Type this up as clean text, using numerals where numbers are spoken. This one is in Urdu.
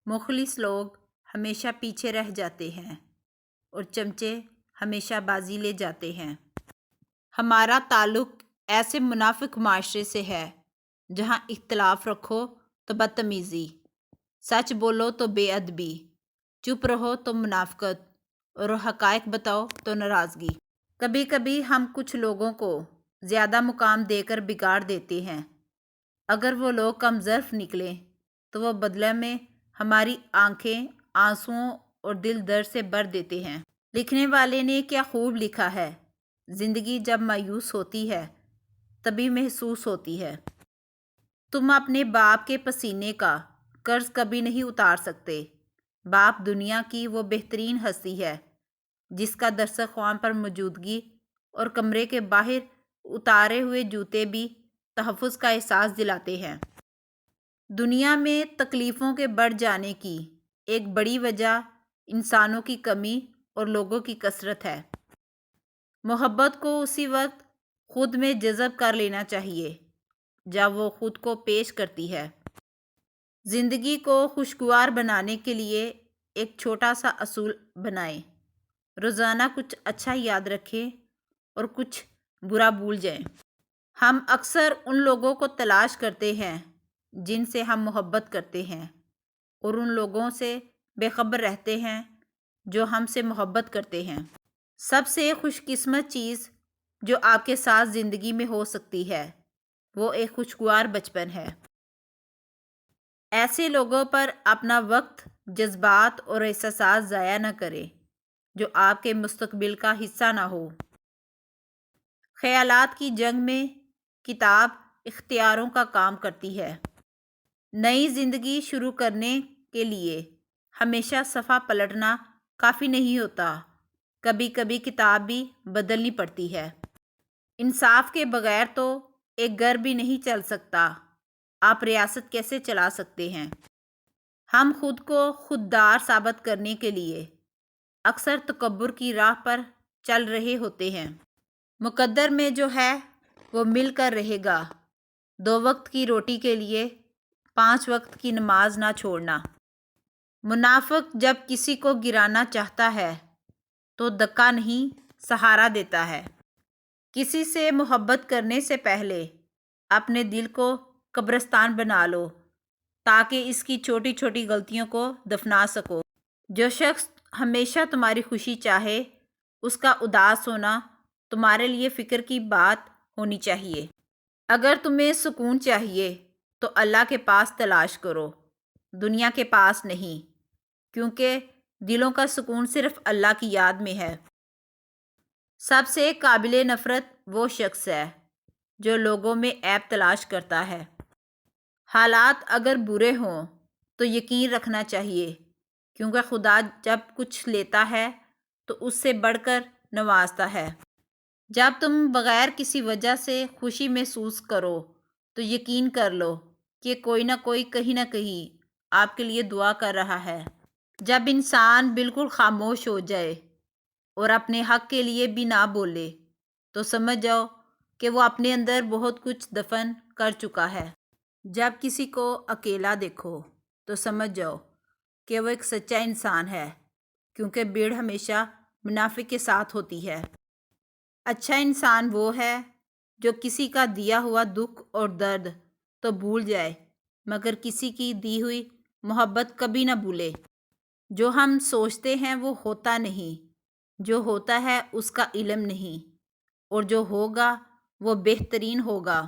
مخلص لوگ ہمیشہ پیچھے رہ جاتے ہیں اور چمچے ہمیشہ بازی لے جاتے ہیں۔ ہمارا تعلق ایسے منافق معاشرے سے ہے جہاں اختلاف رکھو تو بدتمیزی، سچ بولو تو بے ادبی، چپ رہو تو منافقت اور حقائق بتاؤ تو ناراضگی۔ کبھی کبھی ہم کچھ لوگوں کو زیادہ مقام دے کر بگاڑ دیتے ہیں۔ اگر وہ لوگ کم ظرف نکلیں تو وہ بدلے میں ہماری آنکھیں آنسوؤں اور دل درد سے بھر دیتے ہیں۔ لکھنے والے نے کیا خوب لکھا ہے، زندگی جب مایوس ہوتی ہے تبھی محسوس ہوتی ہے۔ تم اپنے باپ کے پسینے کا قرض کبھی نہیں اتار سکتے۔ باپ دنیا کی وہ بہترین ہستی ہے جس کا دسترخوان پر موجودگی اور کمرے کے باہر اتارے ہوئے جوتے بھی تحفظ کا احساس دلاتے ہیں۔ دنیا میں تکلیفوں کے بڑھ جانے کی ایک بڑی وجہ انسانوں کی کمی اور لوگوں کی کثرت ہے۔ محبت کو اسی وقت خود میں جذب کر لینا چاہیے جب وہ خود کو پیش کرتی ہے۔ زندگی کو خوشگوار بنانے کے لیے ایک چھوٹا سا اصول بنائیں، روزانہ کچھ اچھا یاد رکھیں اور کچھ برا بھول جائیں۔ ہم اکثر ان لوگوں کو تلاش کرتے ہیں جن سے ہم محبت کرتے ہیں اور ان لوگوں سے بے خبر رہتے ہیں جو ہم سے محبت کرتے ہیں۔ سب سے خوش قسمت چیز جو آپ کے ساتھ زندگی میں ہو سکتی ہے وہ ایک خوشگوار بچپن ہے۔ ایسے لوگوں پر اپنا وقت، جذبات اور احساسات ضائع نہ کریں جو آپ کے مستقبل کا حصہ نہ ہو۔ خیالات کی جنگ میں کتاب اختیاروں کا کام کرتی ہے۔ نئی زندگی شروع کرنے کے لیے ہمیشہ صفحہ پلٹنا کافی نہیں ہوتا، کبھی کبھی کتاب بھی بدلنی پڑتی ہے۔ انصاف کے بغیر تو ایک گھر بھی نہیں چل سکتا، آپ ریاست کیسے چلا سکتے ہیں؟ ہم خود کو خوددار ثابت کرنے کے لیے اکثر تکبر کی راہ پر چل رہے ہوتے ہیں۔ مقدر میں جو ہے وہ مل کر رہے گا۔ 2 وقت کی روٹی کے لیے 5 وقت کی نماز نہ چھوڑنا۔ منافق جب کسی کو گرانا چاہتا ہے تو دھکا نہیں، سہارا دیتا ہے۔ کسی سے محبت کرنے سے پہلے اپنے دل کو قبرستان بنا لو تاکہ اس کی چھوٹی چھوٹی غلطیوں کو دفنا سکو۔ جو شخص ہمیشہ تمہاری خوشی چاہے اس کا اداس ہونا تمہارے لیے فکر کی بات ہونی چاہیے۔ اگر تمہیں سکون چاہیے تو اللہ کے پاس تلاش کرو، دنیا کے پاس نہیں، کیونکہ دلوں کا سکون صرف اللہ کی یاد میں ہے۔ سب سے قابل نفرت وہ شخص ہے جو لوگوں میں عیب تلاش کرتا ہے۔ حالات اگر برے ہوں تو یقین رکھنا چاہیے، کیونکہ خدا جب کچھ لیتا ہے تو اس سے بڑھ کر نوازتا ہے۔ جب تم بغیر کسی وجہ سے خوشی محسوس کرو تو یقین کر لو کہ کوئی نہ کوئی کہیں نہ کہیں آپ کے لیے دعا کر رہا ہے۔ جب انسان بالکل خاموش ہو جائے اور اپنے حق کے لیے بھی نہ بولے تو سمجھ جاؤ کہ وہ اپنے اندر بہت کچھ دفن کر چکا ہے۔ جب کسی کو اکیلا دیکھو تو سمجھ جاؤ کہ وہ ایک سچا انسان ہے، کیونکہ بھیڑ ہمیشہ منافق کے ساتھ ہوتی ہے۔ اچھا انسان وہ ہے جو کسی کا دیا ہوا دکھ اور درد تو بھول جائے مگر کسی کی دی ہوئی محبت کبھی نہ بھولے۔ جو ہم سوچتے ہیں وہ ہوتا نہیں، جو ہوتا ہے اس کا علم نہیں، اور جو ہوگا وہ بہترین ہوگا۔